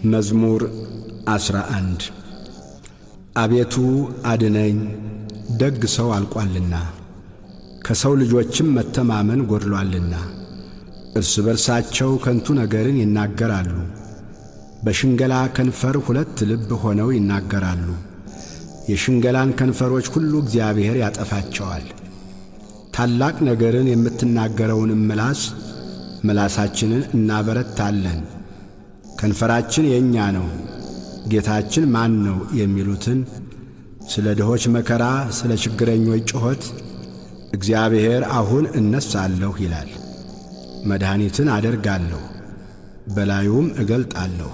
መዝሙር 11 አቤቱ አድነኝ፣ ደግ ሰው አልቋልና ከሰው ልጆችም መተማመን ጎድሎአልና። እርስ በርሳቸው ከንቱ ነገርን ይናገራሉ፣ በሽንገላ ከንፈር ሁለት ልብ ሆነው ይናገራሉ። የሽንገላን ከንፈሮች ሁሉ እግዚአብሔር ያጠፋቸዋል። ታላቅ ነገርን የምትናገረውንም ምላሳችንን እናበረታለን። ከንፈራችን የእኛ ነው፣ ጌታችን ማን ነው የሚሉትን ስለ ድሆች መከራ፣ ስለ ችግረኞች ጩኸት እግዚአብሔር አሁን እነሳለሁ ይላል። መድኃኒትን አደርጋለሁ፣ በላዩም እገልጣለሁ።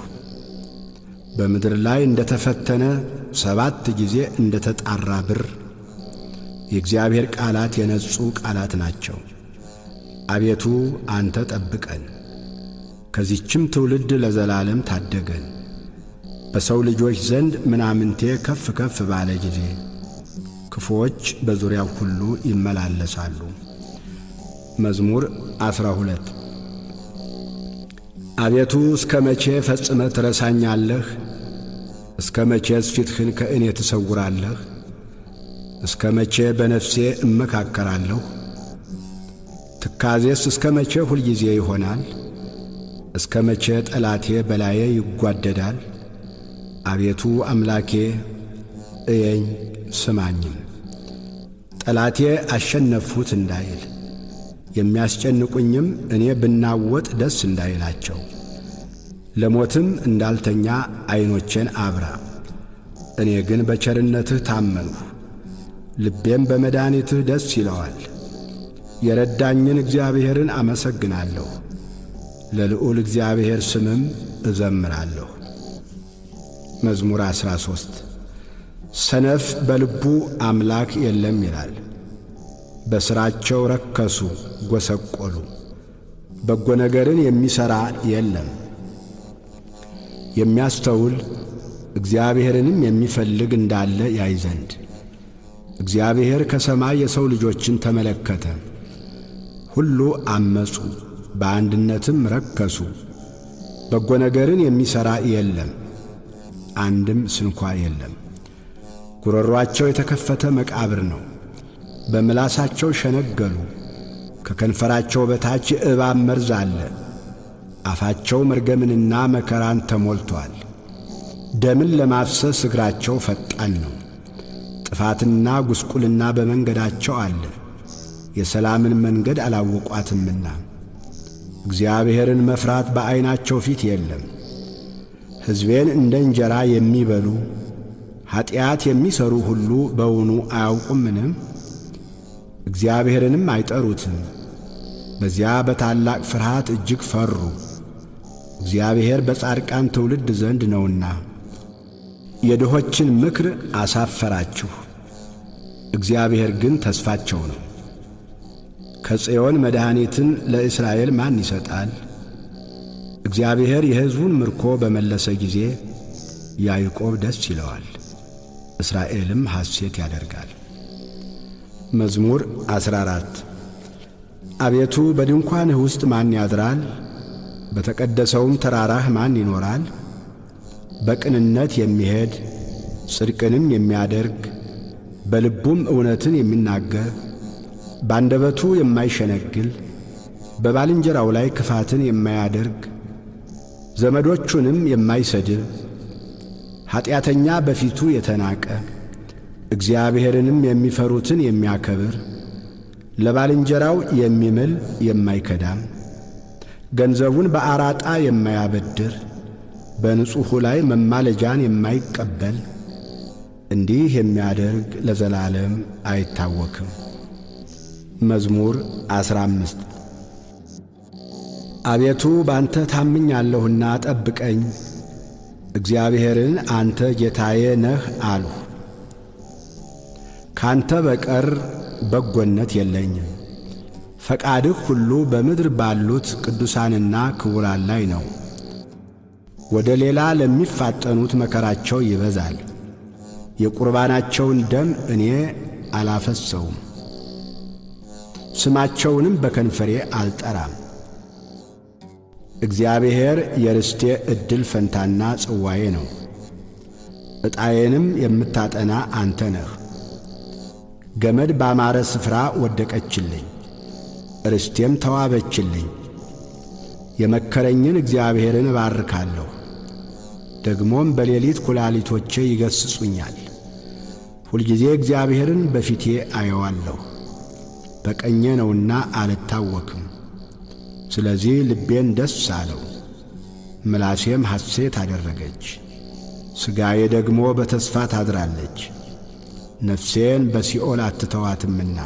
በምድር ላይ እንደ ተፈተነ 7 ጊዜ እንደ ተጣራ ብር የእግዚአብሔር ቃላት የነጹ ቃላት ናቸው። አቤቱ አንተ ጠብቀን፣ ከዚህችም ትውልድ ለዘላለም ታደገን። በሰው ልጆች ዘንድ ምናምንቴ ከፍ ከፍ ባለ ጊዜ ክፉዎች በዙሪያው ሁሉ ይመላለሳሉ። መዝሙር 12 አቤቱ እስከ መቼ ፈጽመህ ትረሳኛለህ? እስከ መቼስ ፊትህን ከእኔ ትሰውራለህ? እስከ መቼ በነፍሴ እመካከራለሁ? ትካዜስ እስከ መቼ ሁልጊዜ ይሆናል? እስከ መቼ ጠላቴ በላዬ ይጓደዳል? አቤቱ አምላኬ እየኝ ስማኝም። ጠላቴ አሸነፍሁት እንዳይል የሚያስጨንቁኝም እኔ ብናወጥ ደስ እንዳይላቸው። ለሞትም እንዳልተኛ ዐይኖቼን አብራ። እኔ ግን በቸርነትህ ታመንሁ፣ ልቤም በመድኃኒትህ ደስ ይለዋል። የረዳኝን እግዚአብሔርን አመሰግናለሁ፣ ለልዑል እግዚአብሔር ስምም እዘምራለሁ። መዝሙር 13 ሰነፍ በልቡ አምላክ የለም ይላል። በሥራቸው ረከሱ ጐሰቈሉ፣ በጎ ነገርን የሚሠራ የለም። የሚያስተውል እግዚአብሔርንም የሚፈልግ እንዳለ ያይ ዘንድ እግዚአብሔር ከሰማይ የሰው ልጆችን ተመለከተ። ሁሉ አመፁ፣ በአንድነትም ረከሱ። በጎ ነገርን የሚሠራ የለም፣ አንድም ስንኳ የለም። ጉሮሮአቸው የተከፈተ መቃብር ነው፣ በምላሳቸው ሸነገሉ። ከከንፈራቸው በታች የእባብ መርዝ አለ። አፋቸው መርገምንና መከራን ተሞልቶአል። ደምን ለማፍሰስ እግራቸው ፈጣን ነው። ጥፋትና ጉስቁልና በመንገዳቸው አለ፣ የሰላምን መንገድ አላወቋትምና። እግዚአብሔርን መፍራት በዐይናቸው ፊት የለም። ሕዝቤን እንደ እንጀራ የሚበሉ ኀጢአት የሚሠሩ ሁሉ በውኑ አያውቁምን? እግዚአብሔርንም አይጠሩትም። በዚያ በታላቅ ፍርሃት እጅግ ፈሩ። እግዚአብሔር በጻድቃን ትውልድ ዘንድ ነውና። የድሆችን ምክር አሳፈራችሁ፣ እግዚአብሔር ግን ተስፋቸው ነው። ከጽዮን መድኃኒትን ለእስራኤል ማን ይሰጣል? እግዚአብሔር የሕዝቡን ምርኮ በመለሰ ጊዜ ያዕቆብ ደስ ይለዋል፣ እስራኤልም ሐሴት ያደርጋል። መዝሙር 14 አቤቱ በድንኳንህ ውስጥ ማን ያድራል? በተቀደሰውም ተራራህ ማን ይኖራል? በቅንነት የሚሄድ ጽድቅንም የሚያደርግ በልቡም እውነትን የሚናገር ባንደበቱ የማይሸነግል በባልንጀራው ላይ ክፋትን የማያደርግ ዘመዶቹንም የማይሰድብ ኀጢአተኛ በፊቱ የተናቀ እግዚአብሔርንም የሚፈሩትን የሚያከብር ለባልንጀራው የሚምል የማይከዳም ገንዘቡን በአራጣ የማያበድር በንጹሑ ላይ መማለጃን የማይቀበል እንዲህ የሚያደርግ ለዘላለም አይታወክም። መዝሙር 15 አቤቱ ባንተ ታምኛለሁና ጠብቀኝ። እግዚአብሔርን አንተ ጌታዬ ነህ አልሁ። ካንተ በቀር በጎነት የለኝም። ፈቃድህ ሁሉ በምድር ባሉት ቅዱሳንና ክቡራን ላይ ነው። ወደ ሌላ ለሚፋጠኑት መከራቸው ይበዛል። የቁርባናቸውን ደም እኔ አላፈሰውም፣ ስማቸውንም በከንፈሬ አልጠራም። እግዚአብሔር የርስቴ ዕድል ፈንታና ጽዋዬ ነው። ዕጣዬንም የምታጠና አንተ ነህ። ገመድ ባማረ ስፍራ ወደቀችልኝ፣ ርስቴም ተዋበችልኝ። የመከረኝን እግዚአብሔርን እባርካለሁ። ደግሞም በሌሊት ኩላሊቶቼ ይገሥጹኛል። ሁልጊዜ እግዚአብሔርን በፊቴ አየዋለሁ። በቀኜ ነውና አልታወክም። ስለዚህ ልቤን ደስ አለው፣ ምላሴም ሐሴት አደረገች። ሥጋዬ ደግሞ በተስፋ ታድራለች። ነፍሴን በሲኦል አትተዋትምና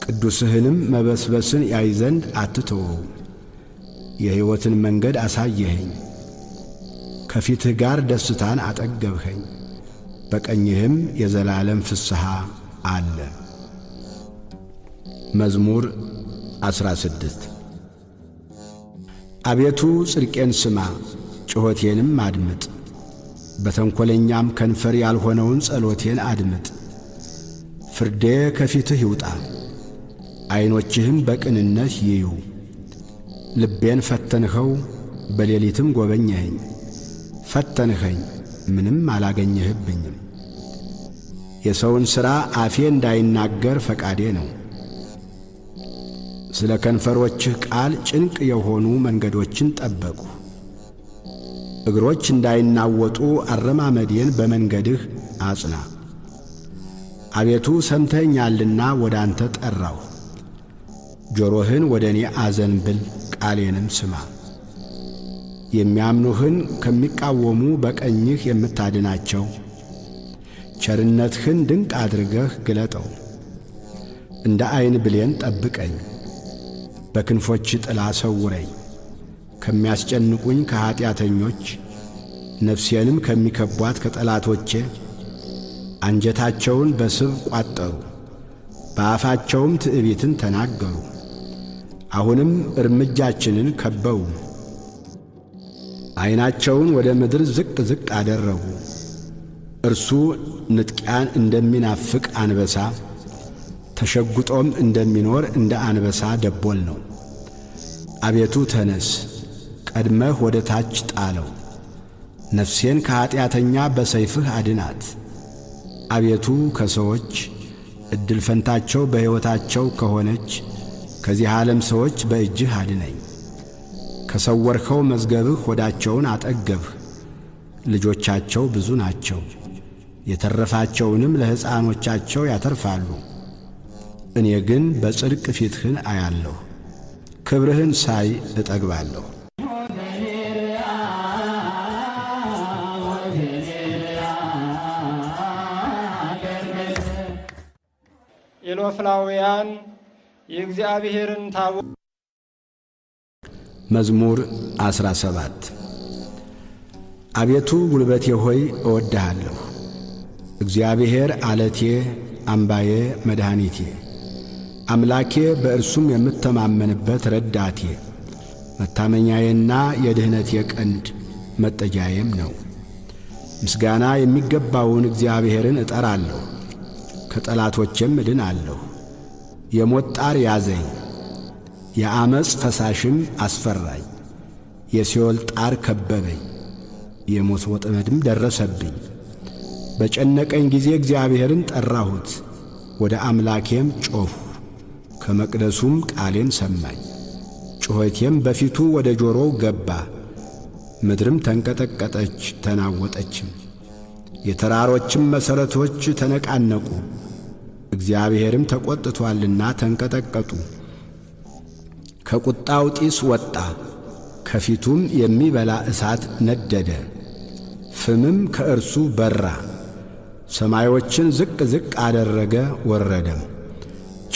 ቅዱስህንም መበስበስን ያይ ዘንድ አትተወው። የሕይወትን መንገድ አሳየኸኝ፣ ከፊትህ ጋር ደስታን አጠገብኸኝ። በቀኝህም የዘላለም ፍስሐ አለ። መዝሙር 16 አቤቱ ጽድቄን ስማ፣ ጩኸቴንም አድምጥ። በተንኰለኛም ከንፈር ያልሆነውን ጸሎቴን አድምጥ። ፍርዴ ከፊትህ ይውጣ፣ ዐይኖችህም በቅንነት ይዩ። ልቤን ፈተንኸው፣ በሌሊትም ጐበኘኸኝ። ፈተንኸኝ፣ ምንም አላገኘህብኝም። የሰውን ሥራ አፌ እንዳይናገር ፈቃዴ ነው። ስለ ከንፈሮችህ ቃል ጭንቅ የሆኑ መንገዶችን ጠበቅሁ። እግሮች እንዳይናወጡ አረማመዴን በመንገድህ አጽና። አቤቱ ሰምተኸኛልና ወደ አንተ ጠራሁ። ጆሮህን ወደ እኔ አዘንብል፣ ቃሌንም ስማ። የሚያምኑህን ከሚቃወሙ በቀኝህ የምታድናቸው ቸርነትህን ድንቅ አድርገህ ግለጠው። እንደ ዐይን ብሌን ጠብቀኝ፣ በክንፎች ጥላ ሰውረኝ። ከሚያስጨንቁኝ ከኀጢአተኞች ነፍሴንም ከሚከቧት ከጠላቶቼ አንጀታቸውን በስብ ቋጠሩ፣ በአፋቸውም ትዕቢትን ተናገሩ። አሁንም እርምጃችንን ከበው፣ ዐይናቸውን ወደ ምድር ዝቅ ዝቅ አደረጉ። እርሱ ንጥቂያን እንደሚናፍቅ አንበሳ ተሸጕጦም እንደሚኖር እንደ አንበሳ ደቦል ነው። አቤቱ ተነስ፣ ቀድመህ ወደ ታች ጣለው። ነፍሴን ከኀጢአተኛ በሰይፍህ አድናት። አቤቱ ከሰዎች ዕድል ፈንታቸው በሕይወታቸው ከሆነች ከዚህ ዓለም ሰዎች በእጅህ አድነኝ። ከሰወርኸው መዝገብህ ሆዳቸውን አጠገብህ። ልጆቻቸው ብዙ ናቸው፣ የተረፋቸውንም ለሕፃኖቻቸው ያተርፋሉ። እኔ ግን በጽድቅ ፊትህን አያለሁ፣ ክብርህን ሳይ እጠግባለሁ። የሎፍላውያን የእግዚአብሔርን ታቦት። መዝሙር 17 አቤቱ ጉልበቴ ሆይ እወድሃለሁ። እግዚአብሔር ዓለቴ፣ አምባዬ፣ መድኃኒቴ፣ አምላኬ በእርሱም የምተማመንበት ረዳቴ፣ መታመኛዬና የድኅነቴ ቀንድ መጠጊያዬም ነው። ምስጋና የሚገባውን እግዚአብሔርን እጠራለሁ፣ ከጠላቶቼም እድናለሁ። የሞት ጣር ያዘኝ፣ የዓመፅ ፈሳሽም አስፈራኝ። የሲኦል ጣር ከበበኝ፣ የሞት ወጥመድም ደረሰብኝ። በጨነቀኝ ጊዜ እግዚአብሔርን ጠራሁት፣ ወደ አምላኬም ጮኽሁ። ከመቅደሱም ቃሌን ሰማኝ። ጩኸቴም በፊቱ ወደ ጆሮው ገባ። ምድርም ተንቀጠቀጠች ተናወጠችም፣ የተራሮችም መሠረቶች ተነቃነቁ። እግዚአብሔርም ተቈጥቶአልና ተንቀጠቀጡ። ከቁጣው ጢስ ወጣ፣ ከፊቱም የሚበላ እሳት ነደደ። ፍምም ከእርሱ በራ። ሰማዮችን ዝቅ ዝቅ አደረገ ወረደም።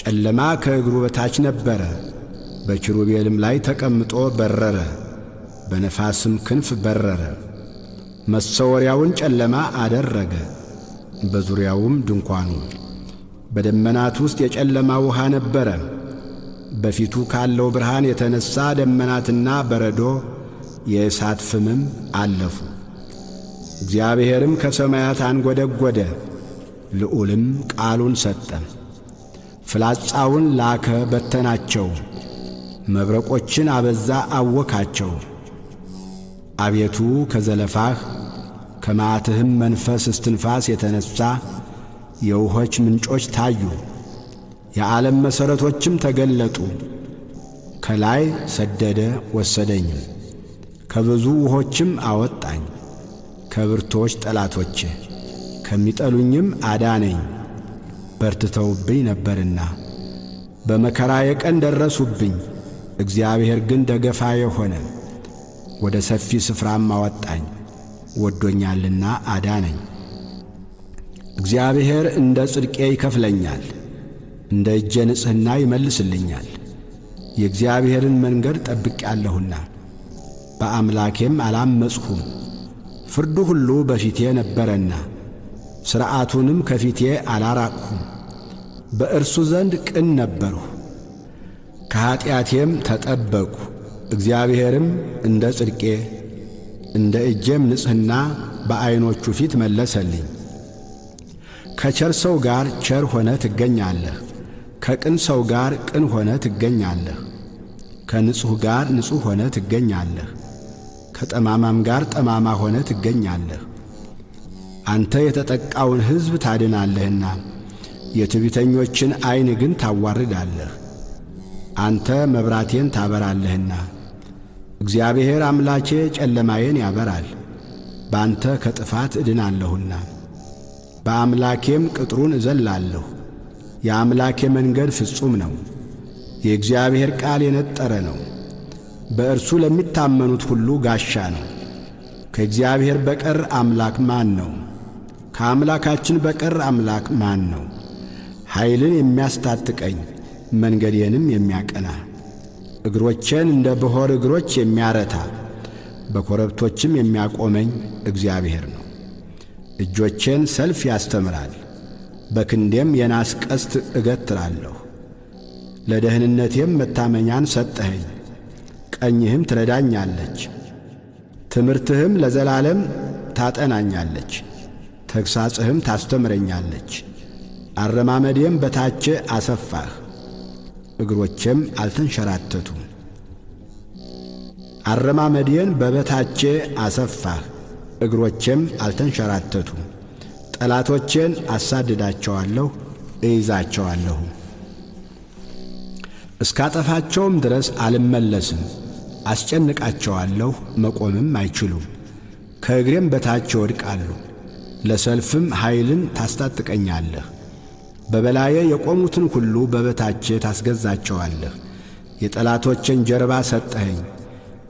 ጨለማ ከእግሩ በታች ነበረ። በኪሩቤልም ላይ ተቀምጦ በረረ፣ በነፋስም ክንፍ በረረ። መሰወሪያውን ጨለማ አደረገ፣ በዙሪያውም ድንኳኑ። በደመናት ውስጥ የጨለማ ውሃ ነበረ። በፊቱ ካለው ብርሃን የተነሣ ደመናትና በረዶ የእሳት ፍምም አለፉ። እግዚአብሔርም ከሰማያት አንጐደጐደ፣ ልዑልም ቃሉን ሰጠ። ፍላጻውን ላከ በተናቸው፣ መብረቆችን አበዛ አወካቸው። አቤቱ ከዘለፋህ ከመዓትህም መንፈስ እስትንፋስ የተነሣ የውኆች ምንጮች ታዩ፣ የዓለም መሠረቶችም ተገለጡ። ከላይ ሰደደ ወሰደኝም፣ ከብዙ ውኆችም አወጣኝ። ከብርቶች ጠላቶቼ ከሚጠሉኝም አዳነኝ። በርትተውብኝ ነበርና በመከራዬ ቀን ደረሱብኝ። እግዚአብሔር ግን ደገፋዬ ሆነ፣ ወደ ሰፊ ስፍራም አወጣኝ። ወዶኛልና አዳነኝ። እግዚአብሔር እንደ ጽድቄ ይከፍለኛል፣ እንደ እጄ ንጽሕና ይመልስልኛል። የእግዚአብሔርን መንገድ ጠብቄአለሁና በአምላኬም አላመፅሁም። ፍርዱ ሁሉ በፊቴ ነበረና ሥርዓቱንም ከፊቴ አላራቅሁም። በእርሱ ዘንድ ቅን ነበርሁ፣ ከኀጢአቴም ተጠበቅሁ። እግዚአብሔርም እንደ ጽድቄ እንደ እጄም ንጽሕና በዐይኖቹ ፊት መለሰልኝ። ከቸር ሰው ጋር ቸር ሆነ ትገኛለህ፣ ከቅን ሰው ጋር ቅን ሆነ ትገኛለህ። ከንጹሕ ጋር ንጹሕ ሆነ ትገኛለህ፣ ከጠማማም ጋር ጠማማ ሆነ ትገኛለህ። አንተ የተጠቃውን ሕዝብ ታድናለህና የትዕቢተኞችን ዐይን ግን ታዋርዳለህ። አንተ መብራቴን ታበራለህና እግዚአብሔር አምላኬ ጨለማዬን ያበራል። በአንተ ከጥፋት እድናለሁና በአምላኬም ቅጥሩን እዘላለሁ። የአምላኬ መንገድ ፍጹም ነው፣ የእግዚአብሔር ቃል የነጠረ ነው። በእርሱ ለሚታመኑት ሁሉ ጋሻ ነው። ከእግዚአብሔር በቀር አምላክ ማን ነው? ከአምላካችን በቀር አምላክ ማን ነው? ኃይልን የሚያስታጥቀኝ መንገዴንም የሚያቀና እግሮቼን እንደ ብሖር እግሮች የሚያረታ በኮረብቶችም የሚያቆመኝ እግዚአብሔር ነው። እጆቼን ሰልፍ ያስተምራል፣ በክንዴም የናስ ቀስት እገትራለሁ። ለደህንነቴም መታመኛን ሰጠኸኝ፣ ቀኝህም ትረዳኛለች። ትምህርትህም ለዘላለም ታጠናኛለች፣ ተግሣጽህም ታስተምረኛለች። አረማመዴም በታቼ አሰፋህ፣ እግሮቼም አልተንሸራተቱም። አረማመዴን በበታቼ አሰፋህ፣ እግሮቼም አልተንሸራተቱም። ጠላቶቼን አሳድዳቸዋለሁ፣ እይዛቸዋለሁ። እስካጠፋቸውም ድረስ አልመለስም። አስጨንቃቸዋለሁ፣ መቆምም አይችሉም። ከእግሬም በታች ይወድቃሉ። ለሰልፍም ኃይልን ታስታጥቀኛለህ። በበላዬ የቆሙትን ሁሉ በበታቼ ታስገዛቸዋለህ። የጠላቶቼን ጀርባ ሰጠኸኝ፣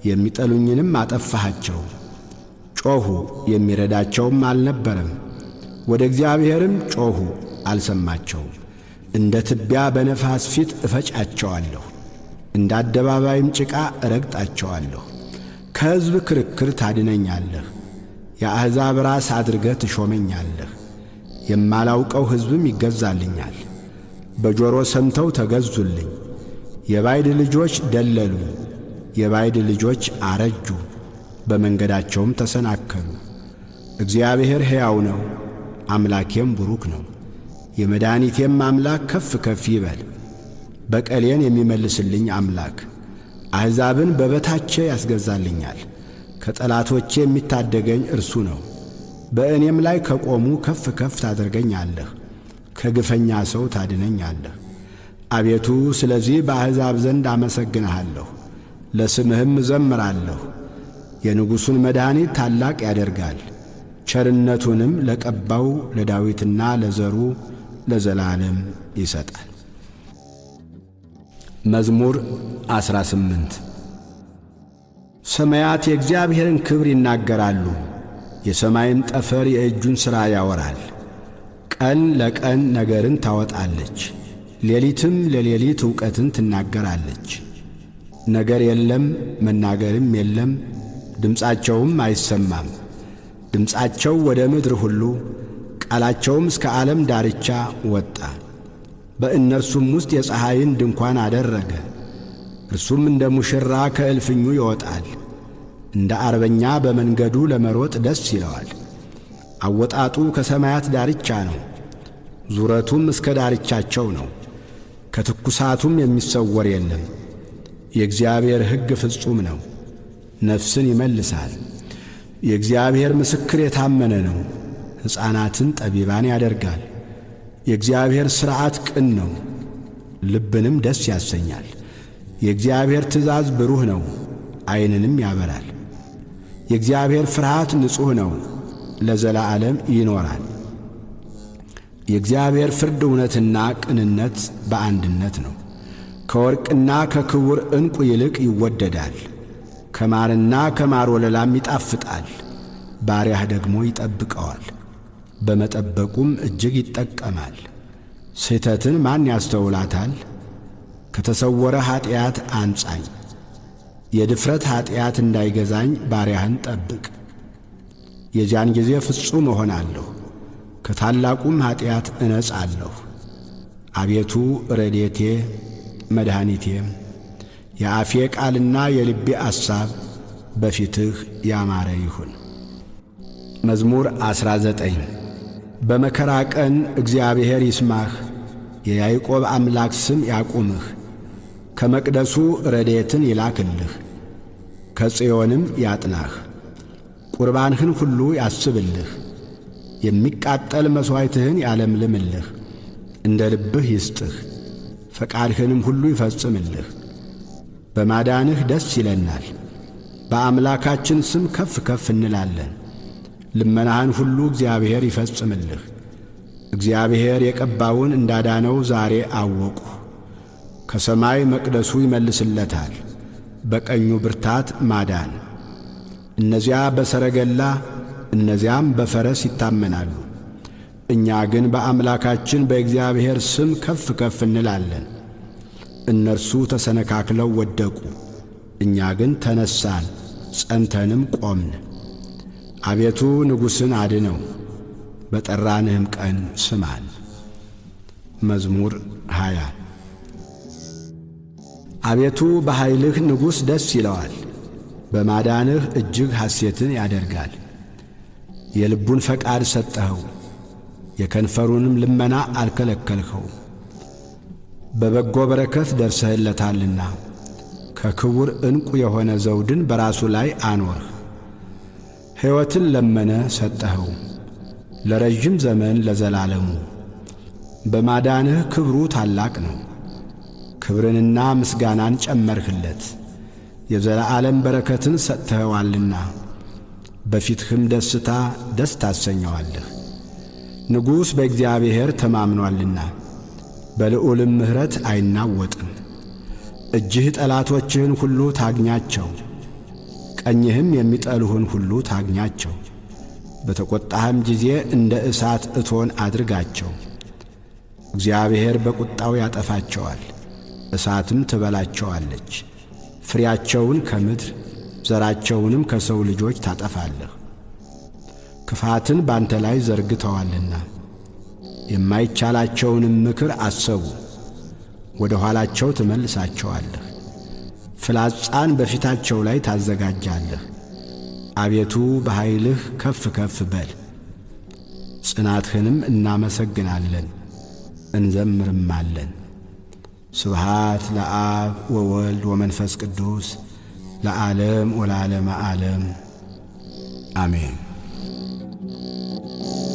የሚጠሉኝንም አጠፋሃቸው። ጮኹ፣ የሚረዳቸውም አልነበረም። ወደ እግዚአብሔርም ጮኹ፣ አልሰማቸውም። እንደ ትቢያ በነፋስ ፊት እፈጫቸዋለሁ፣ እንደ አደባባይም ጭቃ እረግጣቸዋለሁ። ከሕዝብ ክርክር ታድነኛለህ፣ የአሕዛብ ራስ አድርገህ ትሾመኛለህ። የማላውቀው ሕዝብም ይገዛልኛል። በጆሮ ሰምተው ተገዙልኝ። የባዕድ ልጆች ደለሉኝ፣ የባዕድ ልጆች አረጁ፣ በመንገዳቸውም ተሰናከሉ። እግዚአብሔር ሕያው ነው፣ አምላኬም ቡሩክ ነው። የመድኃኒቴም አምላክ ከፍ ከፍ ይበል። በቀሌን የሚመልስልኝ አምላክ አሕዛብን በበታቼ ያስገዛልኛል። ከጠላቶቼ የሚታደገኝ እርሱ ነው። በእኔም ላይ ከቆሙ ከፍ ከፍ ታደርገኛለህ፣ ከግፈኛ ሰው ታድነኛለህ። አቤቱ ስለዚህ በአሕዛብ ዘንድ አመሰግንሃለሁ፣ ለስምህም እዘምራለሁ። የንጉሡን መድኃኒት ታላቅ ያደርጋል፣ ቸርነቱንም ለቀባው ለዳዊትና ለዘሩ ለዘላለም ይሰጣል። መዝሙር 18 ሰማያት የእግዚአብሔርን ክብር ይናገራሉ፣ የሰማይም ጠፈር የእጁን ሥራ ያወራል። ቀን ለቀን ነገርን ታወጣለች፣ ሌሊትም ለሌሊት ዕውቀትን ትናገራለች። ነገር የለም መናገርም የለም፣ ድምፃቸውም አይሰማም። ድምፃቸው ወደ ምድር ሁሉ ቃላቸውም እስከ ዓለም ዳርቻ ወጣ። በእነርሱም ውስጥ የፀሐይን ድንኳን አደረገ። እርሱም እንደ ሙሽራ ከእልፍኙ ይወጣል፣ እንደ አርበኛ በመንገዱ ለመሮጥ ደስ ይለዋል። አወጣጡ ከሰማያት ዳርቻ ነው፣ ዙረቱም እስከ ዳርቻቸው ነው። ከትኩሳቱም የሚሰወር የለም። የእግዚአብሔር ሕግ ፍጹም ነው፣ ነፍስን ይመልሳል። የእግዚአብሔር ምስክር የታመነ ነው፣ ሕፃናትን ጠቢባን ያደርጋል። የእግዚአብሔር ሥርዓት ቅን ነው፣ ልብንም ደስ ያሰኛል። የእግዚአብሔር ትእዛዝ ብሩህ ነው፣ ዐይንንም ያበራል። የእግዚአብሔር ፍርሃት ንጹሕ ነው፣ ለዘላለም ይኖራል። የእግዚአብሔር ፍርድ እውነትና ቅንነት በአንድነት ነው። ከወርቅና ከክቡር ዕንቁ ይልቅ ይወደዳል። ከማርና ከማር ወለላም ይጣፍጣል። ባሪያህ ደግሞ ይጠብቀዋል፣ በመጠበቁም እጅግ ይጠቀማል። ስሕተትን ማን ያስተውላታል? ከተሰወረ ኀጢአት አንጻኝ። የድፍረት ኀጢአት እንዳይገዛኝ ባሪያህን ጠብቅ። የዚያን ጊዜ ፍጹም እሆናለሁ፣ ከታላቁም ኀጢአት እነጻለሁ። አቤቱ ረድኤቴ መድኃኒቴም፣ የአፌ ቃልና የልቤ አሳብ በፊትህ ያማረ ይሁን። መዝሙር 19 በመከራ ቀን እግዚአብሔር ይስማህ፣ የያዕቆብ አምላክ ስም ያቁምህ። ከመቅደሱ ረድኤትን ይላክልህ፣ ከጽዮንም ያጥናህ። ቁርባንህን ሁሉ ያስብልህ፣ የሚቃጠል መሥዋዕትህን ያለምልምልህ። እንደ ልብህ ይስጥህ፣ ፈቃድህንም ሁሉ ይፈጽምልህ። በማዳንህ ደስ ይለናል፣ በአምላካችን ስም ከፍ ከፍ እንላለን። ልመናህን ሁሉ እግዚአብሔር ይፈጽምልህ። እግዚአብሔር የቀባውን እንዳዳነው ዛሬ አወቁ። ከሰማይ መቅደሱ ይመልስለታል፣ በቀኙ ብርታት ማዳን። እነዚያ በሰረገላ እነዚያም በፈረስ ይታመናሉ፣ እኛ ግን በአምላካችን በእግዚአብሔር ስም ከፍ ከፍ እንላለን። እነርሱ ተሰነካክለው ወደቁ፣ እኛ ግን ተነሳን፣ ጸንተንም ቆምን። አቤቱ ንጉሥን አድነው፣ በጠራንህም ቀን ስማን። መዝሙር 20 አቤቱ በኃይልህ ንጉሥ ደስ ይለዋል፣ በማዳንህ እጅግ ሐሴትን ያደርጋል። የልቡን ፈቃድ ሰጠኸው፣ የከንፈሩንም ልመና አልከለከልኸው። በበጎ በረከት ደርሰህለታልና ከክቡር ዕንቁ የሆነ ዘውድን በራሱ ላይ አኖርህ። ሕይወትን ለመነ ሰጠኸው፣ ለረዥም ዘመን ለዘላለሙ። በማዳንህ ክብሩ ታላቅ ነው፣ ክብርንና ምስጋናን ጨመርህለት። የዘላለም በረከትን ሰጥተኸዋልና በፊትህም ደስታ ደስ ታሰኘዋለህ። ንጉሥ በእግዚአብሔር ተማምኖአልና በልዑልም ምሕረት አይናወጥም። እጅህ ጠላቶችህን ሁሉ ታግኛቸው፣ ቀኝህም የሚጠሉህን ሁሉ ታግኛቸው። በተቈጣህም ጊዜ እንደ እሳት እቶን አድርጋቸው። እግዚአብሔር በቁጣው ያጠፋቸዋል፣ እሳትም ትበላቸዋለች። ፍሬያቸውን ከምድር ዘራቸውንም ከሰው ልጆች ታጠፋለህ። ክፋትን ባንተ ላይ ዘርግተዋልና የማይቻላቸውንም ምክር አሰቡ፣ ወደ ኋላቸው ትመልሳቸዋለህ። ፍላጻን በፊታቸው ላይ ታዘጋጃለህ። አቤቱ በኃይልህ ከፍ ከፍ በል፣ ጽናትህንም እናመሰግናለን እንዘምርማለን። ስብሃት ለአብ ወወልድ ወመንፈስ ቅዱስ ለዓለም ወለዓለመ ዓለም አሜን።